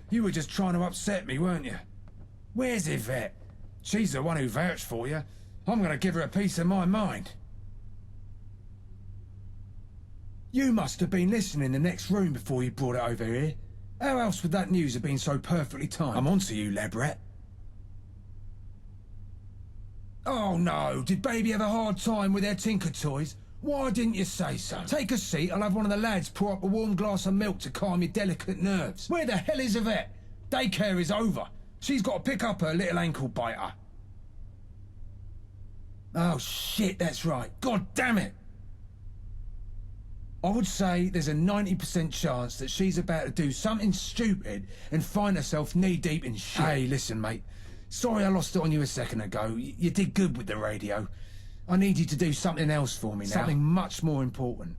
You were just trying to upset me, weren't you? Where's Yvette? She's the one who vouched for you. I'm going to give her a piece of my mind. You must have been listening in the next room before you brought it over here. How else would that news have been so perfectly timed? I'm onto you, lab rat. Oh no, did baby have a hard time with their Tinker toys? Why didn't you say so? Take a seat, I'll have one of the lads pour up a warm glass of milk to calm your delicate nerves. Where the hell is Yvette? Daycare is over. She's got to pick up her little ankle biter. Oh shit, that's right. God damn it. I would say there's a 90% chance that she's about to do something stupid and find herself knee-deep in shit. Hey, listen, mate. Sorry I lost it on you a second ago. You did good with the radio. I need you to do something else for me now. Something much more important.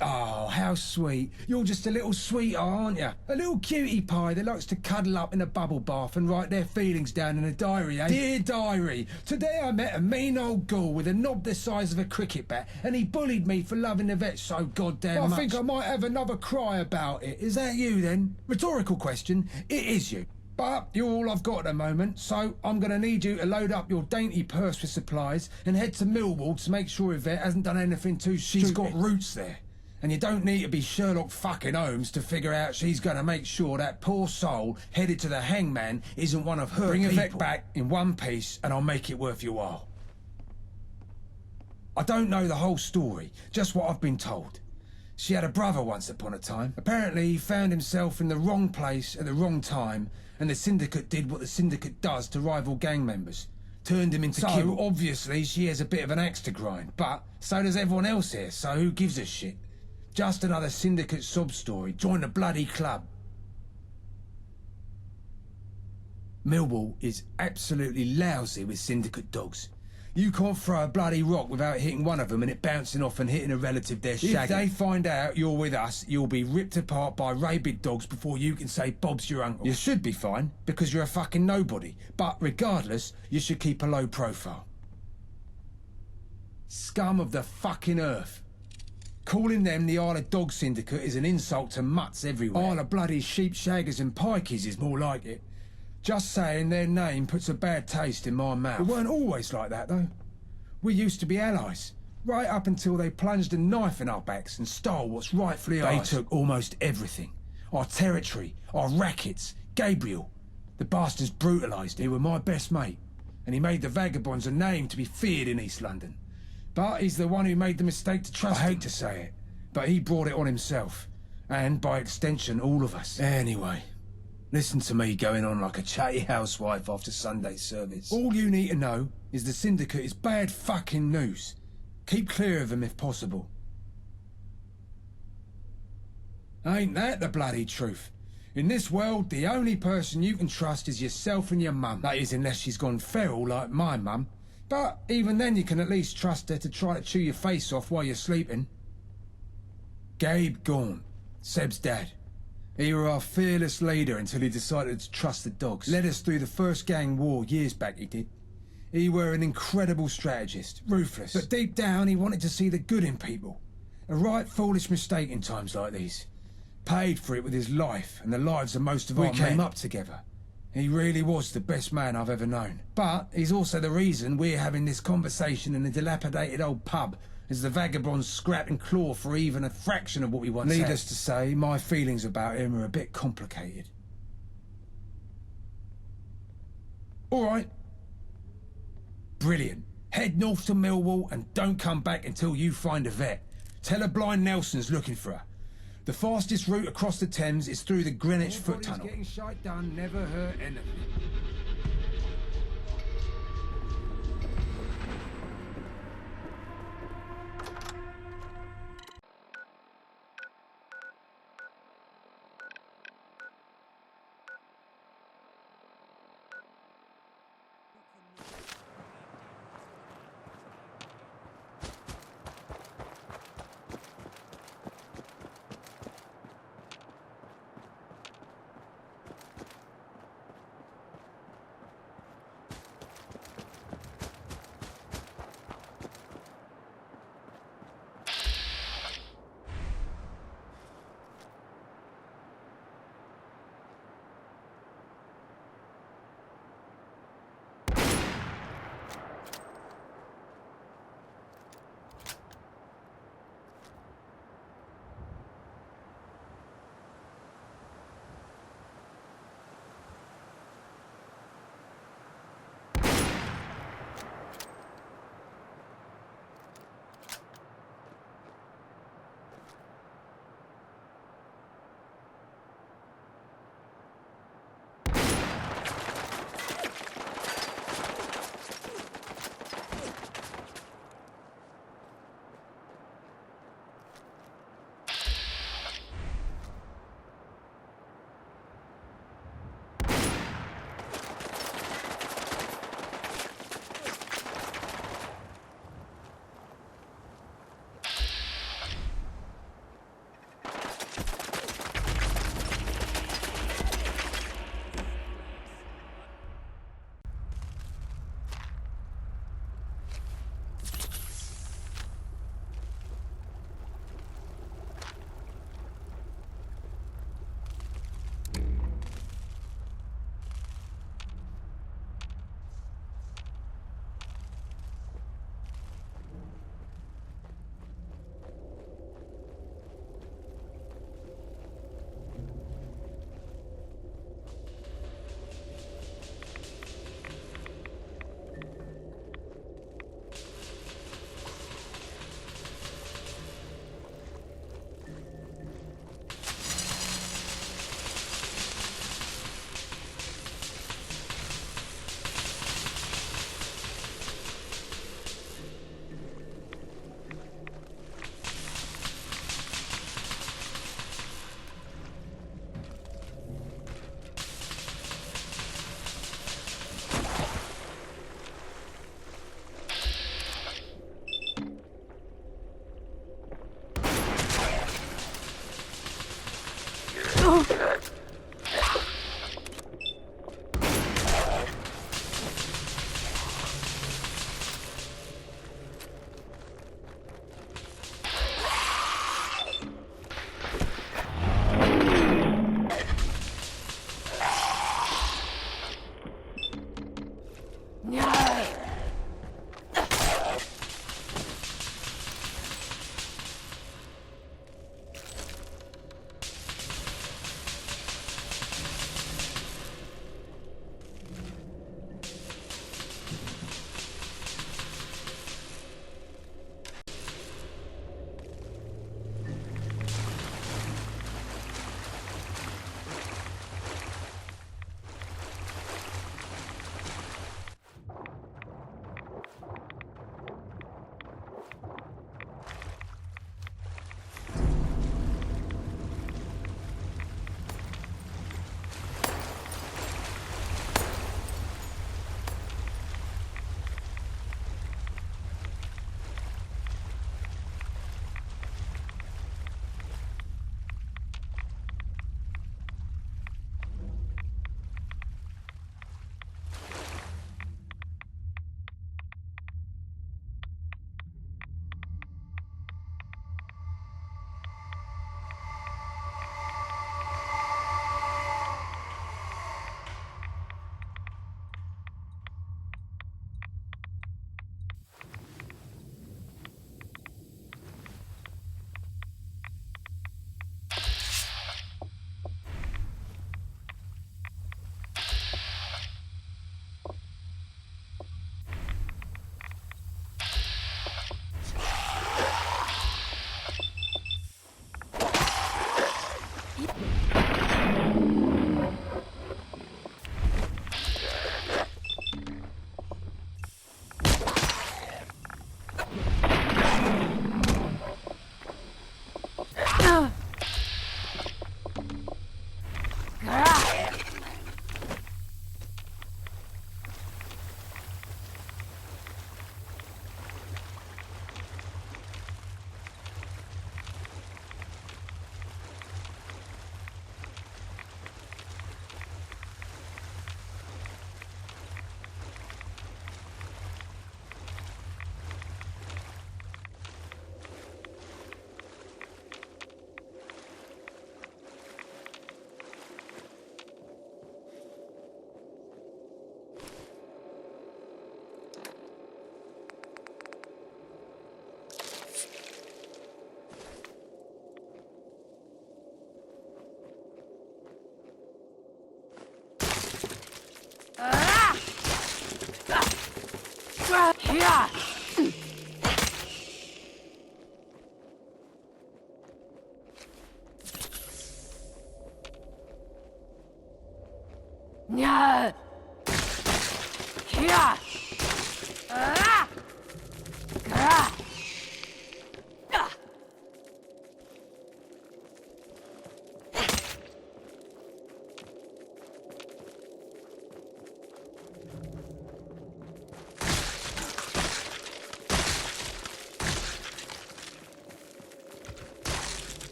Oh, how sweet. You're just a little sweetheart, aren't you? A little cutie pie that likes to cuddle up in a bubble bath and write their feelings down in a diary, eh? Dear diary, today I met a mean old ghoul with a knob the size of a cricket bat, and he bullied me for loving the vet so goddamn much. I think I might have another cry about it. Is that you, then? Rhetorical question. It is you. But you're all I've got at the moment, so I'm going to need you to load up your dainty purse with supplies and head to Millwall to make sure Yvette hasn't done anything too stupid. She's got roots there. And you don't need to be Sherlock fucking Holmes to figure out she's going to make sure that poor soul headed to the hangman isn't one of her Bring people. Yvette back in one piece and I'll make it worth your while. I don't know the whole story, just what I've been told. She had a brother once upon a time. Apparently he found himself in the wrong place at the wrong time, and the syndicate did what the syndicate does to rival gang members. Turned him into kill. Obviously she has a bit of an axe to grind, but so does everyone else here, so who gives a shit? Just another syndicate sob story. Join the bloody club. Millwall is absolutely lousy with syndicate dogs. You can't throw a bloody rock without hitting one of them and it bouncing off and hitting a relative they're shagging. If they find out you're with us, you'll be ripped apart by rabid dogs before you can say Bob's your uncle. You should be fine, because you're a fucking nobody. But regardless, you should keep a low profile. Scum of the fucking earth. Calling them the Isle of Dog Syndicate is an insult to mutts everywhere. Isle of bloody sheep shaggers and pikeys is more like it. Just saying their name puts a bad taste in my mouth. It weren't always like that, though. We used to be allies, right up until they plunged a knife in our backs and stole what's rightfully ours. They took almost everything. Our territory, our rackets, Gabriel. The bastards brutalised him. He was my best mate, and he made the vagabonds a name to be feared in East London. But he's the one who made the mistake to trust him. I hate to say it, but he brought it on himself. And, by extension, all of us. Anyway, listen to me going on like a chatty housewife after Sunday service. All you need to know is the syndicate is bad fucking news. Keep clear of them if possible. Ain't that the bloody truth? In this world, the only person you can trust is yourself and your mum. That is, unless she's gone feral like my mum. But even then you can at least trust her to try to chew your face off while you're sleeping. Gabe Gaunt, Seb's dad. He were our fearless leader until he decided to trust the dogs. Led us through the first gang war years back, he did. He were an incredible strategist, ruthless. But deep down he wanted to see the good in people. A right foolish mistake in times like these. Paid for it with his life and the lives of most of our men. We came up together. He really was the best man I've ever known. But he's also the reason we're having this conversation in a dilapidated old pub as the vagabonds scrap and claw for even a fraction of what we once had. Needless to say, my feelings about him are a bit complicated. All right. Brilliant. Head north to Millwall and don't come back until you find Yvette. Tell her Blind Nelson's looking for her. The fastest route across the Thames is through the Greenwich Foot Tunnel. Getting shite done never hurt anything. Yeah. Yeah. Yeah. Ah. Ah. Ah.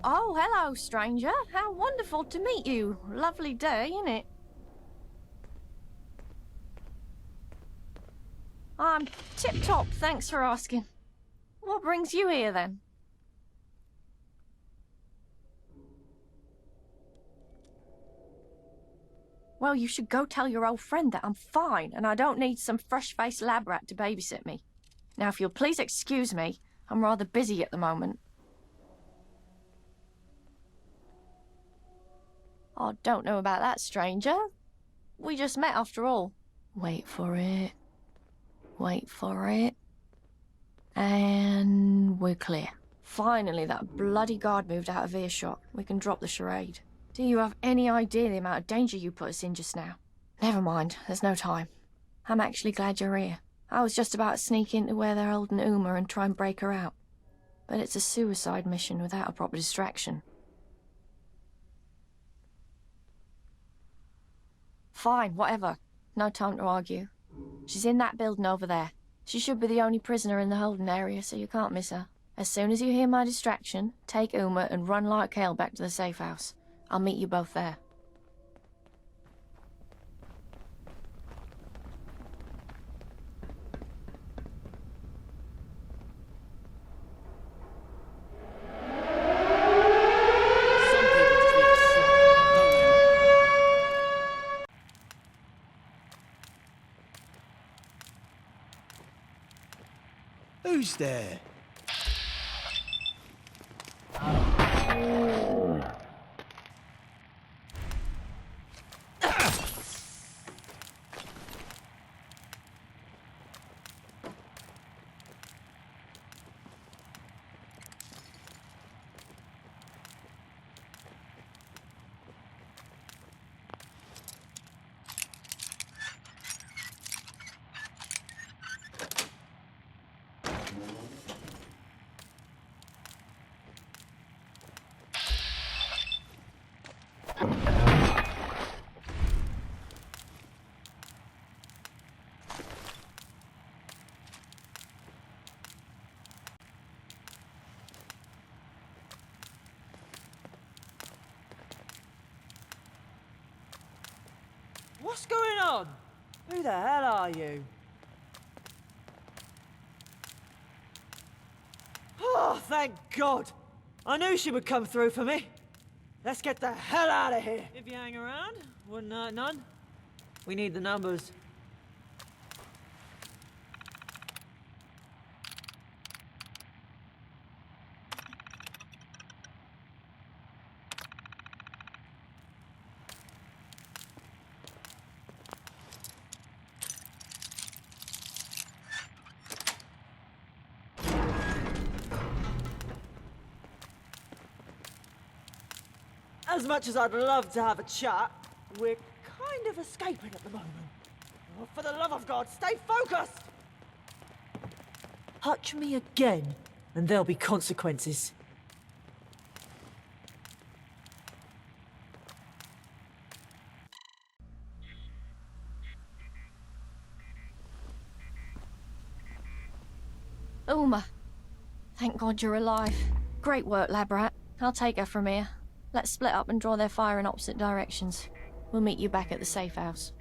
Oh, hello, stranger. How wonderful to meet you. Lovely day, innit? I'm tip-top, thanks for asking. What brings you here, then? Well, you should go tell your old friend that I'm fine and I don't need some fresh-faced lab rat to babysit me. Now, if you'll please excuse me, I'm rather busy at the moment. Oh, don't know about that, stranger. We just met after all. Wait for it. Wait for it. And we're clear. Finally, that bloody guard moved out of earshot. We can drop the charade. Do you have any idea the amount of danger you put us in just now? Never mind, there's no time. I'm actually glad you're here. I was just about to sneak into where they're holding Uma and try and break her out. But it's a suicide mission without a proper distraction. Fine, whatever. No time to argue. She's in that building over there. She should be the only prisoner in the holding area, so you can't miss her. As soon as you hear my distraction, take Uma and run like hell back to the safe house. I'll meet you both there. Who's there? What's going on? Who the hell are you? Oh, thank God! I knew she would come through for me. Let's get the hell out of here. If you hang around, wouldn't hurt none. We need the numbers. As much as I'd love to have a chat, we're kind of escaping at the moment. Oh, for the love of God, stay focused! Touch me again, and there'll be consequences. Uma. Thank God you're alive. Great work, lab rat. I'll take her from here. Let's split up and draw their fire in opposite directions. We'll meet you back at the safe house.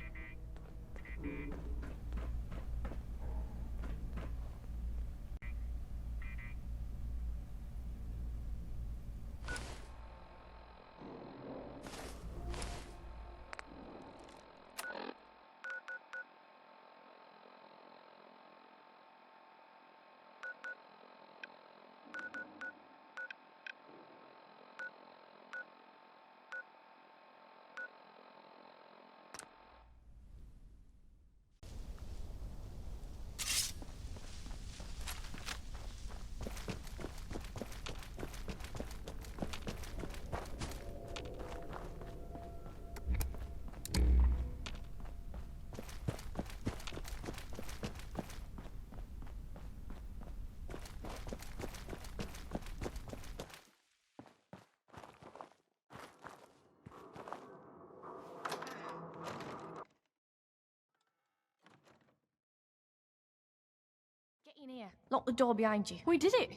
Get in here. Lock the door behind you. We did it!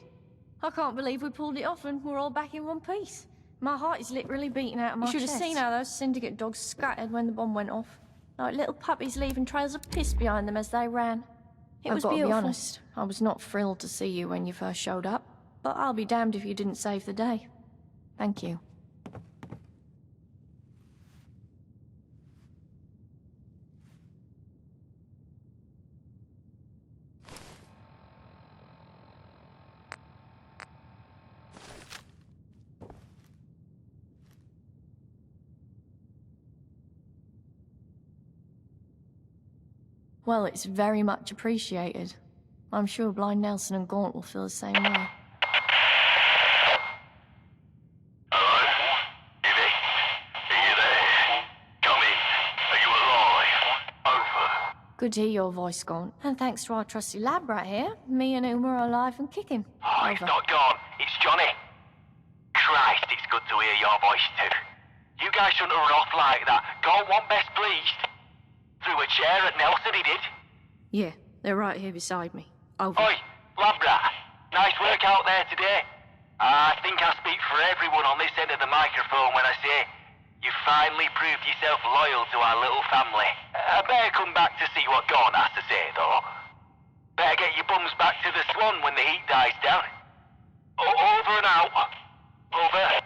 I can't believe we pulled it off and we're all back in one piece. My heart is literally beating out of my chest. You should have seen how those syndicate dogs scattered when the bomb went off. Like little puppies leaving trails of piss behind them as they ran. It was beautiful. I've got to be honest, I was not thrilled to see you when you first showed up, but I'll be damned if you didn't save the day. Thank you. Well, it's very much appreciated. I'm sure Blind Nelson and Gaunt will feel the same way. Hello? Evie? Are you there? Come in. Are you alive? Over. Good to hear your voice, Gaunt. And thanks to our trusty lab rat here, me and Uma are alive and kicking. Oh, it's not gone. It's Johnny. Christ, it's good to hear your voice too. You guys shouldn't have run off like that. Gaunt won't best pleased. Threw a chair at Nelson, he did. Yeah, they're right here beside me. Over. Oi, lab rat. Nice work out there today. I think I speak for everyone on this end of the microphone when I say you finally proved yourself loyal to our little family. I better come back to see what Gaunt has to say, though. Better get your bums back to the Swan when the heat dies down. Over and out. Over.